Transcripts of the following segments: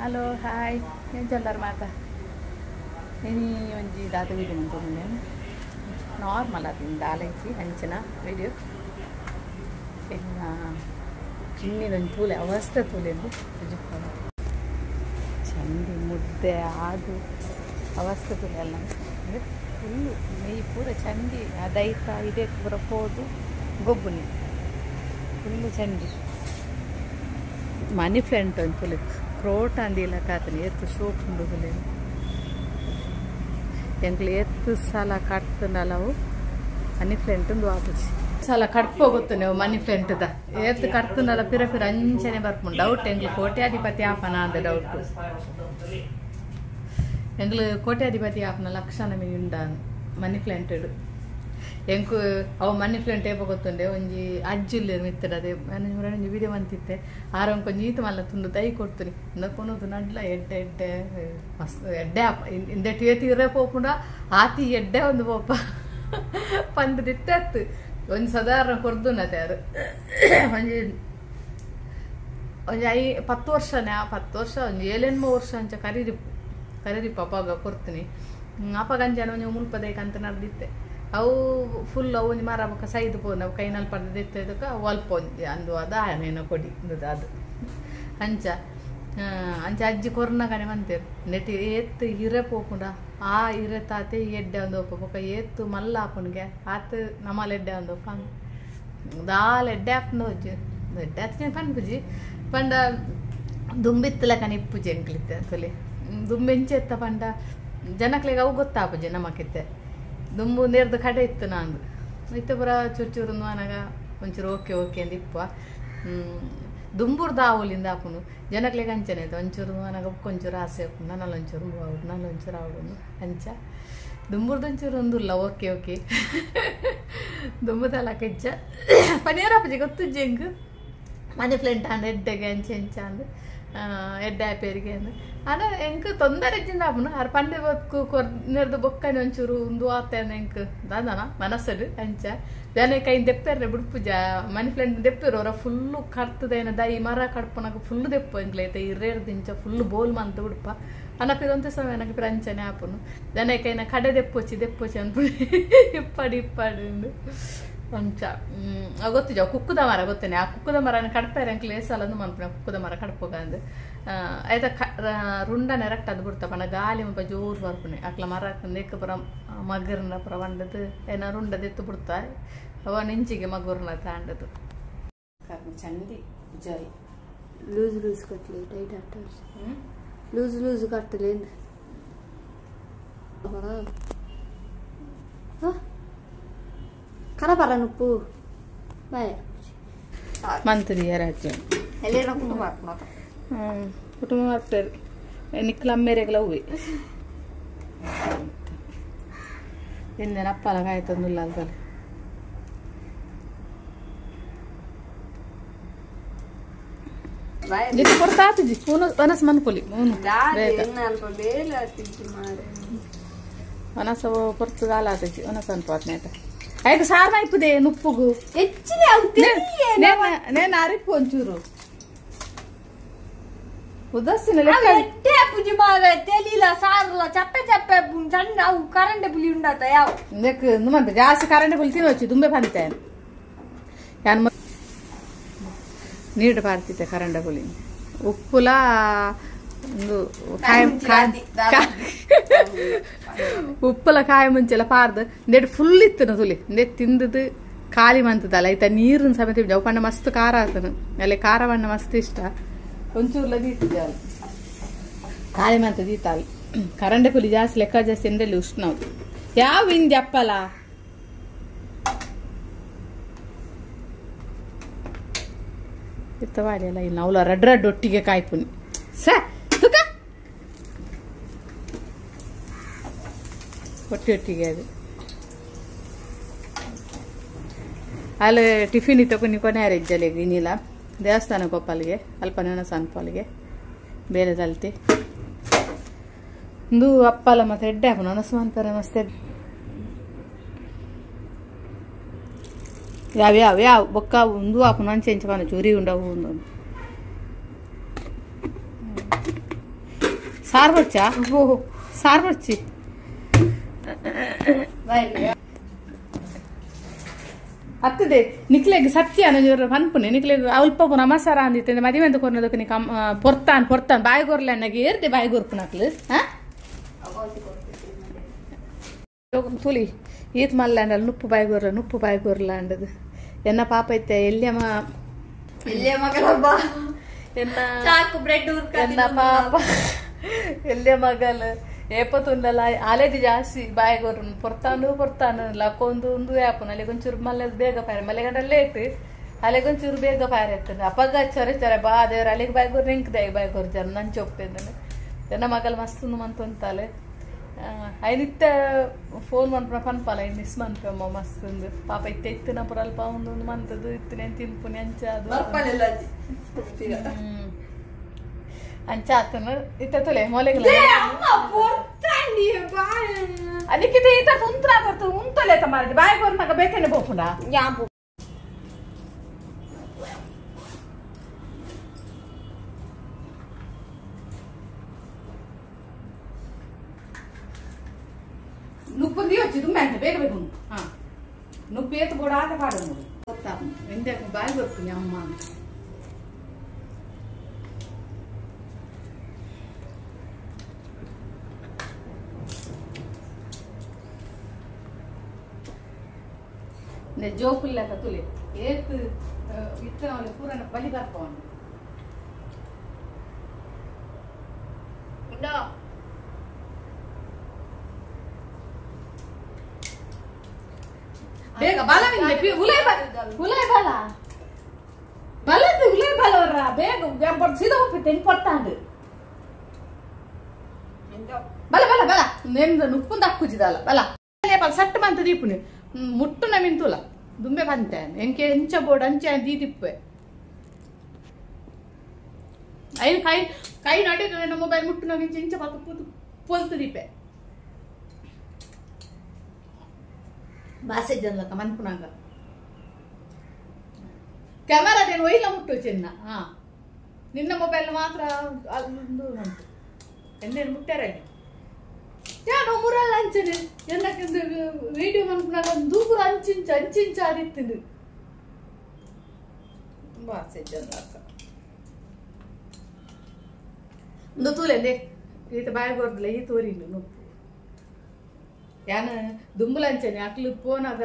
hello hi ಏನು ಚಲ್ಲಾರ ಮಾತಾ ನೀನು ಒಂಜಿ ದಾದ ವೀಡಿಯೋ ಮಾಡ್ಕೊಂಡು నేను ನಾರ್ಮಲ್ ಅದು ದಾಲೈತಿ ಹಂಚಿನ ವೀಡಿಯೋ ಚಿನ್ನಿದೊಂದು ತೂಲೆ ಅವಸ್ಥೆ ತೂಲೆಂದು ಚಂದಿ ಮುದ್ದೆ ಆದು ಅವಸ್ಥೆ ತೂಲೆ ಅಲ್ಲ ಫುಲ್ಲು ಮೈ ಪೂರ ಚಂದಿ ಅದೈತ ಇದೇ ಪೂರ ಹೋದು ಗೊಬ್ಬುನಿ ಫುಲ್ಲು ಚಂದಿ ಮನಿ ಪ್ಲಾಂಟ್ ಅಂತಲೇ ಕ್ರೋಟ್ ಅಂದಿಲ್ಲ ಕಾತನಿ ಎತ್ತು ಶೋಕ್ ಉಂಡುಗಲೇ ಎಂಕ್ಲು ಎತ್ತು ಸಲ ಕಟ್ತನಲ್ಲವು ಮನಿ ಪ್ಲಾಂಟ್ ಒಂದು ಆಪುಜಿ ಸಲ ಕಟ್ಪೋಗುತ್ತೆ ನೀವು ಮನಿ ಪ್ಲಾಂಟ್ದ ಎತ್ತು ಕಟ್ತನಲ್ಲ ಪಿರ ಪಿರ ಅಂಚನೆ ಬರ್ಕೊಂಡು ಡೌಟ್ ಎಂಗ್ಲು ಕೋಟ್ಯಾಧಿಪತಿ ಆಪನ ಅಂದ ಡೌಟ್ ಎಂಗ್ಲು ಕೋಟ್ಯಾಧಿಪತಿ ಆಪನ ಲಕ್ಷಣ ಮೀನು ಉಂಡ ಮನಿ ಪ್ಲಾಂಟ್ ಎಂಕು ಅವು ಮನಿ ಪ್ಲಾಂಟ್ ಏಪ ಗೊತ್ತುಂಡೆ ಒಂಜಿ ಅಜ್ಜಿಲ್ಲೇರು ಮಿತ್ತಡದೆ ಒಂಜಿ ವಿಡಿಯೋ ಬಂತಿತ್ತೆ ಆರಂಕ ನೀತು ಮಲ್ಲ ತುಂಡು ದೈ ಕೊಡ್ತೀನಿ ಇಂದಕ್ಕೊನೋದು ನಡ್ಲ ಎಡ್ಡೆ ಎಡ್ಡೆ ಮಸ್ತ್ ಎಡ್ಡೆ ಇಂದೆಟ್ಟು ಏತಿರೇ ಪೋಪುಂಡ ಆತಿ ಎಡ್ಡೆ ಒಂದು ಪೋಪ ಪಂದು ದಿತ್ತತ್ತು ಒಂದು ಸಾಧಾರಣ ಕೊರ್ದುನತೆ ಅದು ಒಂಜಿ ಒಂಜಿ 10 ವರ್ಷನೇ 10 ವರ್ಷ ಒಂದು 7-8 ವರ್ಷ ಅಂಚ ಕರೀರಿಪ್ಪ ಅಪ್ಪಾಗ ಕೊಡ್ತೀನಿ ಅಪ್ಪಾಗ ಅಂಜಾನ ಒಂಜಿ ಮುಲ್ಪದೈಕಂತ ನಡೆದಿತ್ತೆ ಅವು ಫುಲ್ ಅವು ಮರ ಬಕ್ಕ ಸೈದು ಪೋನ್ ಅವು ಕೈನಲ್ಲಿ ಪಡೆದಿದ್ದಕ್ಕೆ ಅವು ಅಲ್ಪ ಒಂಜಿ ಅಂದು ಅದು ಆನೇನೋ ಕೊಡಿ ಅದು ಅಂಚ ಅಂಚ ಅಜ್ಜಿ ಕೊರ್ನಗನೆ ಬಂತೇರು ನೆಟ್ಟಿ ಎತ್ತು ಹಿರೆ ಪೋಪುಂಡ ಆ ಹಿರೆ ತಾತೆ ಎಡ್ಡೆ ಒಂದು ಒಪ್ಪ ಪಕ್ಕ ಎತ್ತು ಮಲ್ಲ ಆಪುನ್ಗೆ ಆತ ನಮ್ಮಲ್ಲಿ ಎಡ್ಡೆ ಒಂದು ಒಪ್ಪ ದಾಲ್ ಎಡ್ಡೆ ಹಾಕೊಂಡು ಅಜ್ಜಿ ಎಡ್ಡೆ ಹತ್ತೀನಿ ಪಂಡ್ಪುಜಿ ಪಂಡ ದುಂಬಿತ್ತಲ ಕನಿ ಇಪ್ಪುಜಿ ಎಂಕ್ಲಿತ್ತೆ ತೊಲಿ ದುಂಬೆಂಚೆ ಎತ್ತ ಪಂಡ ಜನಕ್ಲಿಗೆ ಅವು ಗೊತ್ತಾಪುಜಿ ನಮಕಿತ್ತೆ ದುಂಬು ನೇರ್ದು ಕಡೆ ಇತ್ತು ನಾನು ಇತ್ತು ಬರ ಚೂರು ಅನಾಗ ಒಂಚೂರು ಓಕೆ ಅಂದ ಇಪ್ಪ ದುಂಬುರ್ದು ಆವುಲಿಂದ ಹಾಕೊಂಡು ಜನಕ್ಲಿಗೆ ಅಂಚನೆ ಆಯ್ತು ಒಂಚೂರು ಅನಾಗ ಒಂಚೂರು ಆಸೆ ಹಾಕೊಂಡು ನನ್ನಲ್ಲೊಂಚೂರು ಆవుಡು ನನ್ನೊಂಚೂರು ಆవుಡು ಅಂಚ ದುಂಬುರ್ದು ಒಂಚೂರು ಒಂದಿಲ್ಲ ಓಕೆ ದುಂಬುದಲ್ಲ ಕೆಜ್ಜ ಪನೇರಪ್ಪಜಿ ಗೊತ್ತು ಜಂಗ್ ಮನೆ ಫ್ಲೆಂಟ್ ಅಂದ ಎಡ್ಡೆಗೆ ಅಂಚೆ ಅಂದು ಎಡ್ಡೆ ಆಪೇರಿಗೆ ಅಂದು ಆನ ಎಂಕ್ ತೊಂದರೆ ಜಿಂದಾಪುನು ಆರು ಪಂಡೆ ಬದುಕು ನೆರೆದು ಬೊಕ್ಕನೆ ಒಂಚೂರು ಒಂದು ಆತೆ ಎಂಕ್ ದಾದನ ಮನಸ್ಸಡು ಅಂಚ ಜನ ಕೈ ದೆಪ್ಪೆರ್ರೆ ಬಿಡ್ಪುಜ ಮನಿ ಪ್ಲಾಂಟ್ ದೆಪ್ಪಿರು ಅವರ ಫುಲ್ಲು ಕರ್ತದೇನ ದೈ ಮರ ಕಡ್ಪನಾಗ ಫುಲ್ಲು ದೆಪ್ಪು ಎಂಕ್ಲೈತೆ ಇರ್ರೇರ್ದಿಂಚ ಫುಲ್ಲು ಬೋಲ್ ಮಂತ ಬಿಡ್ಪ ಅನಪಿರಂತೆ ಸಮಯ ನನಗೆ ಪ್ರಂಚನೆ ಆಪುನು ಜನ ಕೈನ ಕಡೆ ದೆಪ್ಪೊಚ್ಚಿ ಅಂದ್ಬಿಡಿ ಇಪ್ಪಡಿ ಅಂಚ ಗೊತ್ತಿಜ ಕುಕ್ಕುದ ಮರ ಗೊತ್ತೇನೆ ಆ ಕುಕ್ಕುದ ಮರನ ಕಡ್ಪೇರೆ ಅಂಕ್ಲೆ ಲೇಸಲ್ಲಂದು ಮನ್ಪುನ ಕುಕ್ಕುದ ಮರ ಕಡ್ಪೋಗ ಅಂದು ಆಯ್ತ ರುಂಡನೆ ರಕ್ತ ಅದು ಬಿಡ್ತ ಪಂಡ ಗಾಲಿ ಮುಪ್ಪ ಜೋರು ಬರ್ಪುನೆ ಅಕ್ಲ ಮರ ನೆಕ್ಕ ಪುರ ಮಗ್ಗರ್ನ ಪುರ ಬಂಡದು ಏನ ರುಂಡದ ಎತ್ತು ಬಿಡ್ತಾ ಅವ ನೆಂಚಿಗೆ ಮಗ್ಗರ್ನ ತಾಂಡದು ಚಂದಿ ಜಲ್ ಲೂಸ್ ಕಟ್ಲಿ ಟೈಟ್ ಆಟ ಲೂಸ್ ಕಟ್ಟಲಿ ಕರಬರ ಉಪ್ಪು ಬಾಯ್ ಮಂತ್ರಿ ಯಾರಾಚೆ ಎಲ್ಲೇನ ಕುಟುಂಬ ಮಾಡ್ತಾರೆ ನಿಕ್ಲ ಅಮ್ಮೇರೆಗೆಲ್ಲ ಹೂವಿ ಎಂದೇನ ಅಪ್ಪಲ ಕಾಯ್ತಂದಿಲ್ಲ ಅಲ್ದಲ್ಲಿ ಜಿತ್ತು ಕೊಡ್ತಾ ಆತಜಿ ವನಸ್ ಮನ್ಕೊಲಿ ವನಸ ಕೊರ್ತದಾಲ ಆತಜಿ ವನಸ್ ಅನ್ಪಾತ್ನೆ ಆಯ್ತಾ ಆಯ್ತು ಸಾರ್ನ ಇಪ್ಪದೆ ನುಪ್ಪುಗು నేను అరిపు కొంచూరు ఉదస్సిన పుజి బాగా తెలియలా సార్లా చెప్పే సಣ್ಣ ಅವು ಕರೆಂಟ್ ಪುಲಿ ಉಂಡಾತ ಯಾವ ನೆಕ್ ನುಮಂತ ಜಾಸ್ತಿ ಕರೆಂಟ್ ಪುಲಿ ತಿನ್ನೋಚಿ ದುಂಬೆ ಪಂತೆ ಯಾನ್ ನೀರು ಪಾರ್ತಿತ್ತೆ ಕರೆಂಟ್ ಪುಲಿ ಉಪ್ಪುಲ ಒಂದು ಉಪ್ಪಲ ಕಾಯಿ ಮುಂಚೆಲ್ಲ ಪಾರ್ದು ನೆಡ್ ಫುಲ್ ಇತ್ತು ತುಲಿ ನೆಟ್ ತಿಂದದು ಖಾಲಿ ಮಂತದಲ್ಲ ಆಯ್ತಾ ನೀರಿನ ಸಮೇತ ಅವು ಪಂಡ ಮಸ್ತ್ ಖಾರ ಆತನು ಅಲ್ಲಿ ಖಾರ ಬಣ್ಣ ಮಸ್ತ್ ಇಷ್ಟ ಒಂಚೂರ್ಲ ದೀತಿದ್ದೆ ಅಲ್ಲಿ ಖಾಲಿ ಮಂತದ ಈತ ಅಲ್ಲಿ ಕರಂಡೆ ಪುಲಿ ಜಾಸ್ತಿ ಲೆಕ್ಕ ಜಾಸ್ತಿ ಎಂದಲ್ಲಿ ಉಷ್ಣ ಯಾವ ಹಿಂದಿ ಅಪ್ಪಲ ಇತ್ತವಾಡಿ ಅಲ್ಲ ಇಲ್ಲ ಅವಳ ರಡ್ ಒಟ್ಟಿಗೆ ಕಾಯ್ಪುನಿ ತುಕ ಒಟ್ಟಿಗೆ ಅದು ಅಲ್ಲಿ ಟಿಫಿನ್ ತಗೊಂಡು ಕೊನೆ ಅರೆಜ್ಜಲ್ಲಿ ಇನ್ನಿಲ್ಲ ದೇವಸ್ಥಾನಕ್ಕೆ ಒಪ್ಪಲ್ಲಿಗೆ ಅಲ್ಪ ನೆನಸ ಅನ್ಪಲ್ಲಿಗೆ ಬೇರೆ ತಲ್ತಿ ಒಂದು ಅಪ್ಪಲ ಮತ್ತೆ ಎಡ್ಡೆ ಹಾಕು ನನಸು ಅಂತಾರೆ ಮಸ್ತೆ ಯಾವ ಬೊಕ್ಕ ಒಂದು ಹಾಕು ನಂಚೆ ಚೂರಿ ಉಂಡವು సార్ వచ్చా సార్ వచ్చి ಅತ್ತದೆ ನಿಕ್ಲೆಗ್ ಸತ್ಯ ಅನ್ಪುನೆ ನಿಕ್ಲೆಗ್ ಅಲ್ಪ ನಮಸ್ಕಾರ ಅಂದಿತ್ತೆ ಮದುವೆ ಅಂತ ಕೊರ್ನದಕ್ಕೆ ನೀ ಪೊರ್ತಾನ್ ಬಾಯಿ ಗೊರ್ಲ ನನಗೆ ಏರ್ದೆ ಬಾಯಿ ಗೊರ್ಪು ನಕ್ಲು ತುಲಿ ಈತ್ ಮಲ್ಲಾಂಡಲ್ ನುಪ್ಪು ಬಾಯಿ ಗೊರ್ಲ ಅಂಡದು ಎನ್ನ ಪಾಪ ಐತೆ ಎಲ್ಲಿಯಮ್ಮ ಎನ್ನ ಪಾಪ ಎಲ್ಲಿಯ ಮಗಲ್ ಏಪತ್ತುಂಡಲ್ಲ ಆಲೆದಿ ಜಾಸ್ತಿ ಬಾಯಿಗೋರು ಪೊರ್ತಾನು ಲಕ್ಕೊಂದು ಯಾಪುನ ಅಲ್ಲಿಗೊಂಚೂರು ಮಲ್ಲೆದು ಬೇಗ ಪಾರೆ ಮಲೆಗಂಡ ಲೇಟ್ ಅಲ್ಲಿಗೊಂಚೂರು ಬೇಗ ಪಾರೆ ಇರ್ತದೆ ಅಪ್ಪಗ ಚೊರೆ ಬಾ ದೇವ್ರ ಅಲ್ಲಿಗೆ ಬಾಯಿಗೋರು ನೆಂಕ್ದೆ ಬಾಯಿಗೋರು ಜನ ನಂಚು ಹೋಗ್ತಿದ್ದಾನೆ ಎನ್ನ ಮಗಲ್ ಮಸ್ತು ಮಂತೊಂತಾಲೆ ಐನಿತ್ತ ಫೋನ್ ಮನ್ಪುನ ಪನ್ಪಾಲ ಐನ್ ಮಿಸ್ ಮನ್ಪಮ್ಮ ಮಸ್ತ್ ಪಾಪ ಇತ್ತಿನ ಪುರ ಅಲ್ಪ ಒಂದು ಮಂತದ್ದು ಇತ್ತಿನ ತಿನ್ಪುನಿ ಅಂಚಾದು ಅಂಚಾತನ ಇತ್ತ ತುಲೆ ಮೊಲೆಗಳ ಅದಕ್ಕೆ ಈತ ಕುಂತ್ರ ಉಂತಲೆ ಮಾರಡಿ ಬಾಯಿ ಬರ್ನಾಗ ಬೇಕೇನೆ ಬೋಪುಂಡ ನುಪ್ಪು ದಿಯೋಚ್ಚಿ ತುಂಬ ಅಂತ ಬೇಗ ಬೇಕು ನುಪ್ಪು ಏತು ಬೋಡ ಆಟ ಪಾಡೋದು ಗೊತ್ತಾ ಎಂದೆ ಬಾಯಿ ಬರ್ತೀನಿ ಅಮ್ಮ ಜೋಪುಲ್ಲ ತುಲೆ ಏತ್ ಇತ್ತ ಪೂರನ ಬಲಿ ಬರ್ಪವನು ಬೇಗ ಬಲವಿಂದ ಹುಲೈ ಬಲ ಬಲದ್ದು ಹುಲೈ ಬಲವರ ಬೇಗ ಸೀದಾ ಹೋಗ್ಬಿಟ್ಟು ಹೆಂಗ್ ಕೊಟ್ಟಾಂಡು ಬಲ ಬಲ ಬಲ ನೆಂದು ನುಪ್ಪುಂದು ಹಾಕುಜಿದಲ್ಲ ಬಲ ಸಟ್ಟು ಮಂತ ದೀಪುನಿ ಮುಟ್ಟು ನಮಿಂತುಲ ದುಂಬೆ ಬಂತೆ ಎಂಕೆ ಎಂಚ ಬೋರ್ಡ್ ಅಂಚೆ ದೀದಿಪ್ಪೆ ಐದು ಕೈ ನಡೆ ಮೊಬೈಲ್ ಮುಟ್ಟು ನಮಿಂಚ ಇಂಚ ಪಕ್ಕ ಪೊಲ್ತು ದೀಪೆ ಬಾಸೆ ಜನಲಕ ಮನ್ಪುನಾಗ ಕ್ಯಾಮರಾದೇನು ಒಯ್ಲ ಮುಟ್ಟು ಚಿನ್ನ ನಿನ್ನ ಮೊಬೈಲ್ ಮಾತ್ರ ಅಲ್ಲೊಂದು ಉಂಟು ಎನ್ನೇನು ಮುಟ್ಟಾರೆ ಯಾನೋ ಮುರಲ್ಲ ಅಂಚನೆ ಎನ್ನಕ್ಕೆ ವಿಡಿಯೋ ಮನ್ಪುನಾಗ ದೂರ ಅಂಚಿಂಚ ಆದಿತ್ತು ಬಾಸೆ ಜನಲಕ ಒಂದು ತೂಲೆಂದೆ ಈತ ಬಾಯಿ ಬರ್ದಿಲ್ಲ ಈ ತೋರಿನು ನುಪ್ಪು ಯಾನ ದುಂಬುಲಂಚನೆ ಅಕ್ಲು ಪೋನಾಗ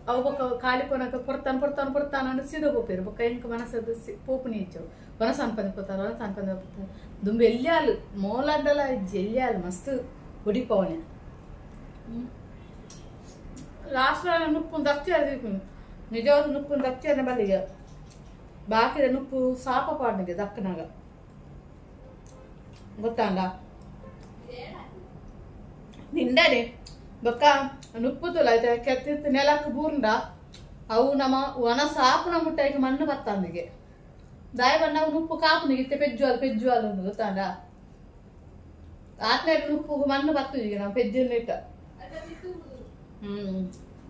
ಅವು ಬೊಕ್ಕ ಖಾಲಿ ಪೋನಾಗ ಕೊಡ್ತಾನ ಅಂದ್ರೆ ಸೀದಾ ಹೋಗ್ಪೇರು ಬೊಕ್ಕ ಎಂಕ ಮನಸ್ಸದ ಪೋಪುನಿ ಇಚ್ಚವು ವನಸ ಅನ್ಪಂದ ಕೊಡ್ತಾರ ವನಸ ಅನ್ಪಂದ ಕೊಡ್ತಾರ ದುಂಬು ಎಲ್ಲಿಯಾಲು ಮೋಲಂಡಲ ಎಲ್ಲಿಯಾಲು ಮಸ್ತ್ ಹೊಡಿಪವನೆ ಲಾಸ್ಟ್ ನುಪ್ಪು ದಚ್ಚಿ ಅದು ನಿಜವಾದ ನುಪ್ಪು ದಚ್ಚಿ ಬಲಿಗೆ ಬಾಕಿದ ನುಪ್ಪು ಸಾಪ ಪಾಡ್ನಿಗೆ ದಕ್ಕನಾಗ ಗೊತ್ತಾಂಗ ನಿಂಡನೆ ಬೊಕ್ಕ ನುಪ್ಪು ತುಲ ಕೆತ್ತಿತ್ತು ನೆಲಕ್ಕೆ ಬೂರ್ಂಡ ಅವು ನಮ್ಮ ಒಣ ಸಾಪುನ ಮುಟ್ಟಾಗಿ ಮಣ್ಣು ಬತ್ತಂದಿಗೆ ದಾಯ ಬಣ್ಣ ನುಪ್ಪು ಕಾಪುನಿಗೆ ಪೆಜ್ಜು ಅಲ್ಲ ಗೊತ್ತಾಂಡ ಆತ್ನೇ ನುಪ್ಪು ಮಣ್ಣು ಬತ್ತುದಿಗೆ ನಾವು ಪೆಜ್ಜನ್ನಿಟ್ಟ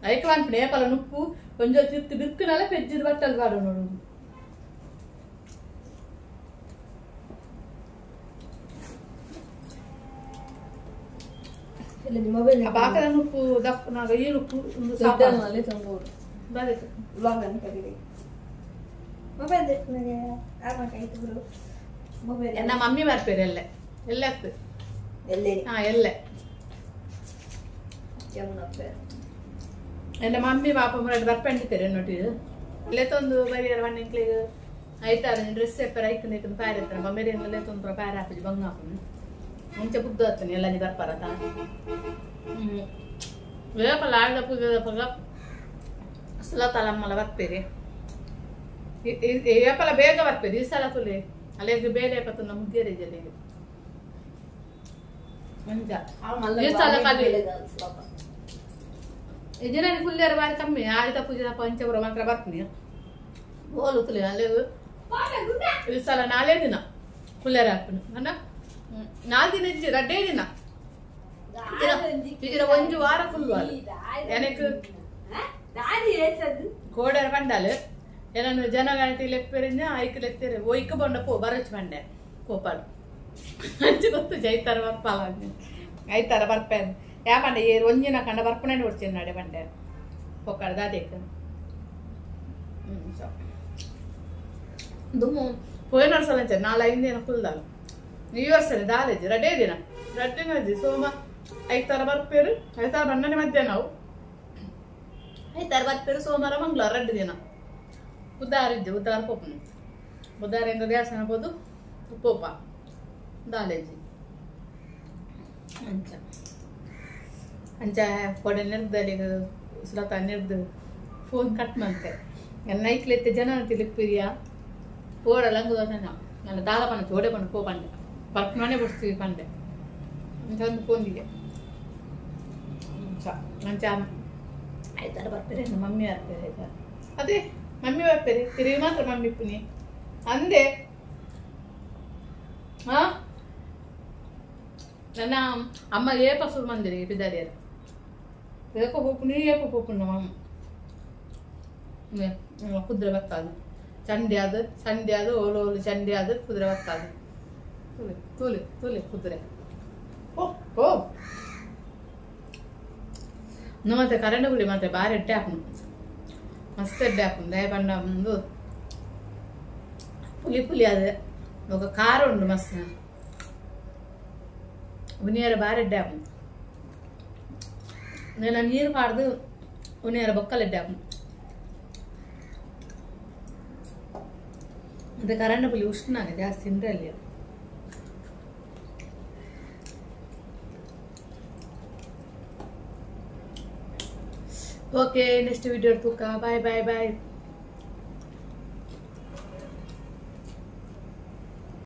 ಅದಕ್ಕೆ ಬಂದ್ಬಿಡಿ ಏಪಲ್ಲ ನುಪ್ಪು ಕೊಂಚ ತಿತ್ತು ಬಿಕ್ಕನಲ್ಲ ಪೆಜ್ಜದ ಬಟ್ಟಲ್ ಬಾಡು ನೋಡು ಬಾಕದ ನುಪ್ಪು ದಪ್ಪನಾಗ ಈ ನುಪ್ಪು ನಮ್ಮ ಮಮ್ಮಿ ಬರ್ಪೇರಿ ಎಲ್ಲ ಆಗ್ತದೆ ಎಲ್ಲೆ എന്റെ മമ്മി പാപ്പമ്മ ಬರ್ಪಂಡಿತಾರೆ ನೋಡಿ ಲೆತ್ತೊಂದು ಬರಿಯರ ವಣ್ಣಿಂಕ್ಲಿಗೆ ಐತಾರ ಡ್ರೆಸ್ ಎಪ್ಪರ ಐಕಂದ ಪ್ಯಾರೆತ್ತರ ಮಮ್ಮೇರಿಯನ್ನ ಲೆತ್ತೊಂದು ಪ್ಯಾರ ಹಾಕಿ ಬಂಗ ಹಾಕೊಂಡು ಮುಂಚೆ ಬುದ್ಧ ಹತ್ತಾನೆ ಎಲ್ಲ ನೀ ಬರ್ಪಾರತ ವೇಪಲ್ಲ ಆಳ್ದ ಪೂಜೆದಪ್ಪಾಗ ಸಲ ತಲಮ್ಮಲ್ಲ ಬರ್ಪೇರಿ ಏಪಲ್ಲ ಬೇಗ ಬರ್ಪೇರಿ ಈ ಸಲ ತುಲಿ ಅಲ್ಲಿಗೆ ಬೇರೆ ಎಪ್ಪತ್ತೊಂದು ಮುದ್ದೇರಿ ಜಲ್ಲಿಗೆ ಮಂಜ ಈ ಸಲ ಕಲಿ ಇದನ್ನ ಫುಲ್ಲಿಯರ ಬಾರಿ ಕಮ್ಮಿ ಆಯ್ತಾ ಪೂಜೆ ಪಂಚಪುರ ಮಾತ್ರ ಬರ್ತೀನಿ ಬೋಲು ತುಲಿ ಅಲ್ಲಿ ಈ ಸಲ ನಾಳೆ ದಿನ ಫುಲ್ಲಿಯರ ಹಾಕ್ತೀನಿ ಅಣ್ಣ 4 ದಿನ ಇಜ್ಜಿ ರಡ್ಡೇ ದಿನ ಇಜ್ಜಿರ ಒಂದು ವಾರ ಫುಲ್ ಎನಕ್ ಕೋಡರ ಪಂಡಾಲು ಏನನ್ನು ಜನಗಣತಿ ಲೆಪ್ಪೆರಿಂದ ಐಕ್ ಲೆತ್ತೇರೆ ಒಯ್ಕ ಬಂಡ ಪೋ ಬರಚ್ ಬಂಡೆ ಕೋಪಾಡು మంచి ಗೊತ್ತು ಜೈತಾರ ಬರ್ಪಲ್ಲ ಐತಾರ ಬರ್ಪೇನು ಯಾಕಂಡೆ ಈ ಒಂಜಿನ ಕಂಡ ಬರ್ಪನೆ ನೋಡ್ತೀನಿ ಬಂಡೆ ಒಕ್ಕಡ್ದ ಅದಕ್ಕೆ ದುಮ್ಮು పోయిన ವರ್ಷ ನಾಳೆ 5 ದಿನ ಫುಲ್ದಾಗ ಈ ವರ್ಷ ದಾಲೇಜಿ ರಡೇ ದಿನ ಸೋಮ ಐತಾರ ಬರ್ಪೇರು ಐತಾರ ಬಣ್ಣನೆ ಮಧ್ಯಾಹ್ನ ನಾವು ಐತಾರ ಬರ್ಪೇರು ಸೋಮವಾರ ಮಂಗಳವಾರ 2 ದಿನ ಬುಧವಾರ ಇದ್ದೆ ಬುಧವಾರ ಪೋಪನ ಬುಧವಾರಿಂದ ದೇವಸ್ಥಾನ ಹೋದು ಪೋಪ ದಾಲೇಜಿ ಅಂಚ ಅಂಚ ಕೊಡೆ ನಿರ್ದಲ್ಲಿ ಸುಲತ ನಿರ್ದು ಫೋನ್ ಕಟ್ ಮಾಡ್ತೆ ನೈಟ್ಲೆತ್ತೆ ಜನ ತಿಳಿಪಿರಿಯಾ ಓಡ ಲಂಗು ದೋಸೆ ನನ್ನ ದಾದ ಪಣ ಜೋಡೆ ಪಣ ಪೋ ಪಂಡೆ ಪರ್ಪಣೆ ಬಿಡ್ತೀವಿ ಪಂಡೆ ಒಂದು ಫೋನಿಗೆ ಮಂಚ ಆಯ್ತಾರ ಬರ್ತೀರಿ ನಮ್ಮ ಮಮ್ಮಿ ಬರ್ತೀರಿ ಆಯ್ತಾರ ಅದೇ ಮಮ್ಮಿ ಬರ್ತೀರಿ ತಿರುಗಿ ಮಾತ್ರ ಮಮ್ಮಿ ಪುನಿ ಅಂದೆ ಹಾ ನನ್ನ ಅಮ್ಮ ಏಪ ಸುರು ಮಂದಿರಿ ಬಿದ್ದಾರಿಯರು ಏಕೋ ಹೋಗ್ಪುನಿ ಏಕೋ ಹೋಗ್ಪುನಿ ನಮ್ಮ ಅಮ್ಮ ಕುದ್ರೆ ಬರ್ತದೆ ಸಂಡೆ ಅದು ಓಲು ಚಂಡೆ ಅದು ಕುದುರೆ ಬರ್ತದೆ ತೂಲಿ ಕುದುರೆ ಓ ಮತ್ತೆ ಕರೆಂಟ್ ಬಿಡಿ ಮತ್ತೆ ಬಾರಿ ಎಡ್ಡೆ ಹಾಕುನು ಮಸ್ತ್ ಎಡ್ಡೆ ಹಾಕುನು ದಯ ಬಂಡ ಮುಂದು పులి అది ఒక కారు ఉండు మస్తు ఉనియర బారెడ్డాము నేను నీరు పాడదు ఉనియర బొక్కలెడ్డాము అంటే కరెంట్ పులి ఉష్ణాను ಜಾಸ್ತಿ ತಿಂದ್ರಲ್ಲಿ ಓಕೆ ನೆಕ್ಸ್ಟ್ ವಿಡಿಯೋ ತುಕ ಬಾಯ್ ಬಾಯ್ ಬಾಯ್